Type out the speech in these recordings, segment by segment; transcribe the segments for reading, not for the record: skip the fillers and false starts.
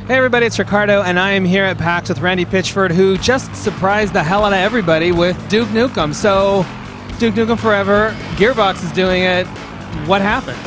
Hey everybody, it's Ricardo, and I am here at PAX with Randy Pitchford, who just surprised the hell out of everybody with Duke Nukem. So, Duke Nukem Forever, Gearbox is doing it. What happened?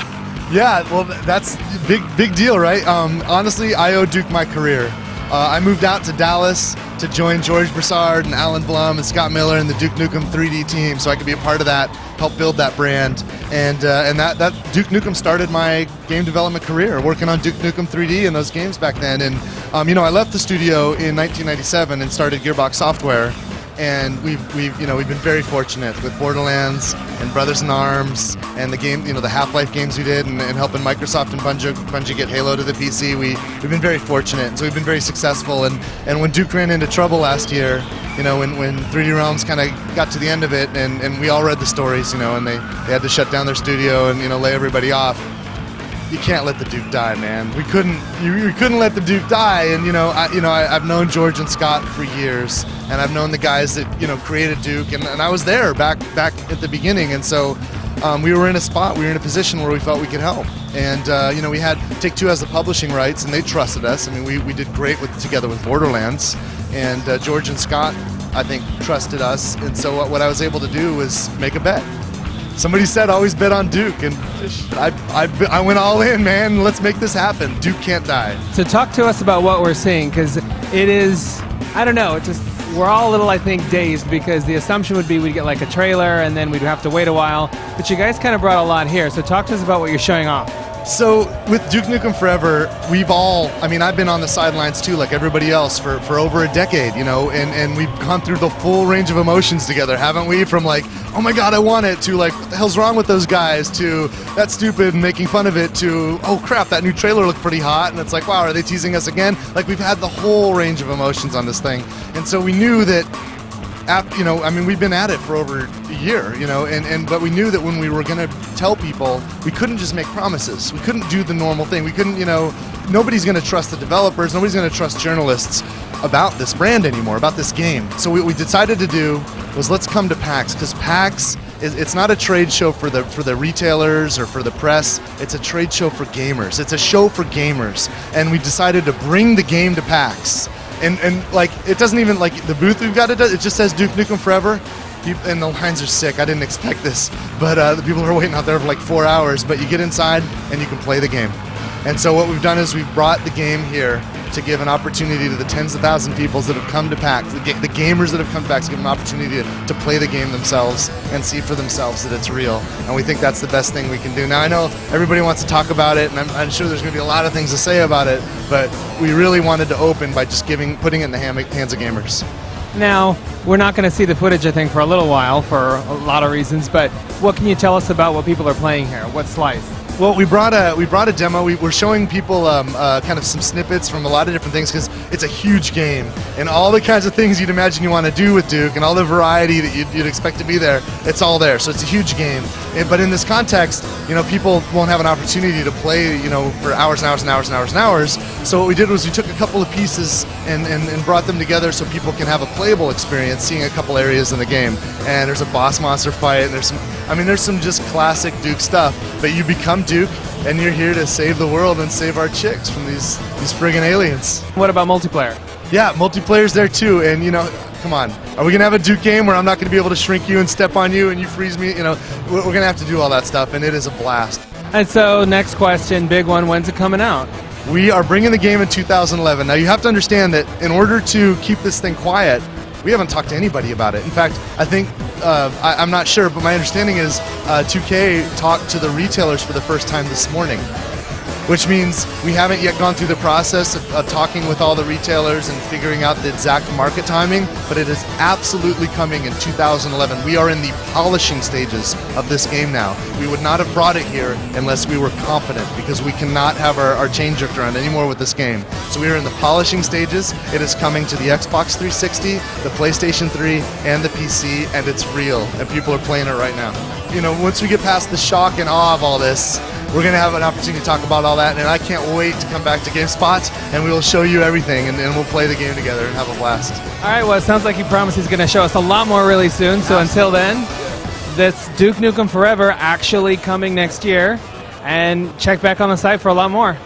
Yeah, well, that's big deal, right? Honestly, I owe Duke my career. I moved out to Dallas to join George Broussard and Alan Blum and Scott Miller and the Duke Nukem 3D team, so I could be a part of that, help build that brand, and that Duke Nukem started my game development career, working on Duke Nukem 3D and those games back then. And I left the studio in 1997 and started Gearbox Software. And we've been very fortunate with Borderlands and Brothers in Arms and the game, the Half-Life games we did, and helping Microsoft and Bungie get Halo to the PC. We've been very fortunate, so we've been very successful. And when Duke ran into trouble last year, when 3D Realms kind of got to the end of it, and we all read the stories, and they had to shut down their studio and lay everybody off. You can't let the Duke die, man. We couldn't let the Duke die. And I've known George and Scott for years, and I've known the guys that created Duke, and I was there back at the beginning. And so we were in a position where we felt we could help. And we had Take-Two as the publishing rights, and they trusted us. I mean, we did great together with Borderlands, and George and Scott, I think, trusted us. And so what I was able to do was make a bet. Somebody said always bet on Duke, and I went all in, man. Let's make this happen. Duke can't die. So talk to us about what we're seeing, because it is, I don't know, we're all a little, I think, dazed, because the assumption would be we'd get like a trailer and then we'd have to wait a while, but you guys kind of brought a lot here. So talk to us about what you're showing off. So with Duke Nukem Forever, I've been on the sidelines too, like everybody else, for over a decade, and we've gone through the full range of emotions together, haven't we? From like, oh my god, I want it, to like, what the hell's wrong with those guys, to that's stupid and making fun of it, to oh crap, that new trailer looked pretty hot, and it's like, wow, are they teasing us again? Like, we've had the whole range of emotions on this thing, and so we knew that we've been at it for over a year, but we knew that when we were going to tell people, we couldn't just make promises. We couldn't do the normal thing. We couldn't, nobody's going to trust the developers, nobody's going to trust journalists about this brand anymore, about this game. So what we decided to do was, let's come to PAX, because PAX, it's not a trade show for the retailers or for the press. It's a trade show for gamers. It's a show for gamers. And we decided to bring the game to PAX. And like, it doesn't even, like, the booth we've got, it just says Duke Nukem Forever, and the lines are sick. I didn't expect this, but the people are waiting out there for like 4 hours, but you get inside and you can play the game. And so what we've done is we've brought the game here to give an opportunity to the tens of thousands of people that have come to PAX, the gamers that have come to PAX, to give them an opportunity to play the game themselves and see for themselves that it's real. And we think that's the best thing we can do. Now, I know everybody wants to talk about it, and I'm sure there's going to be a lot of things to say about it, but we really wanted to open by just putting it in the hands of gamers. Now, we're not going to see the footage, I think, for a little while, for a lot of reasons, but what can you tell us about what people are playing here? What slice? Well, we brought a demo. We're showing people kind of some snippets from a lot of different things, because it's a huge game, and all the kinds of things you'd imagine you want to do with Duke, and all the variety that you'd expect to be there, it's all there. So it's a huge game. But in this context, people won't have an opportunity to play, for hours and hours and hours and hours and hours. So what we did was we took a couple of pieces and brought them together so people can have a playable experience, seeing a couple areas in the game. And there's a boss monster fight, and there's some just classic Duke stuff. But you become Duke, and you're here to save the world and save our chicks from these friggin' aliens. What about multiplayer? Yeah, multiplayer's there too, and come on. Are we gonna have a Duke game where I'm not gonna be able to shrink you and step on you and you freeze me? We're gonna have to do all that stuff, and it is a blast. And so, next question, big one, when's it coming out? We are bringing the game in 2011. Now, you have to understand that in order to keep this thing quiet, we haven't talked to anybody about it. In fact, I think, I'm not sure, but my understanding is 2K talked to the retailers for the first time this morning, which means we haven't yet gone through the process of talking with all the retailers and figuring out the exact market timing, but it is absolutely coming in 2011. We are in the polishing stages of this game now. We would not have brought it here unless we were confident, because we cannot have our chain jerked around anymore with this game. So we are in the polishing stages. It is coming to the Xbox 360, the PlayStation 3, and the PC, and it's real, and people are playing it right now. Once we get past the shock and awe of all this, we're going to have an opportunity to talk about all that, and I can't wait to come back to GameSpot, and we will show you everything, and we'll play the game together and have a blast. All right, well, it sounds like he promised he's going to show us a lot more really soon, so until then, this Duke Nukem Forever actually coming next year, and check back on the site for a lot more.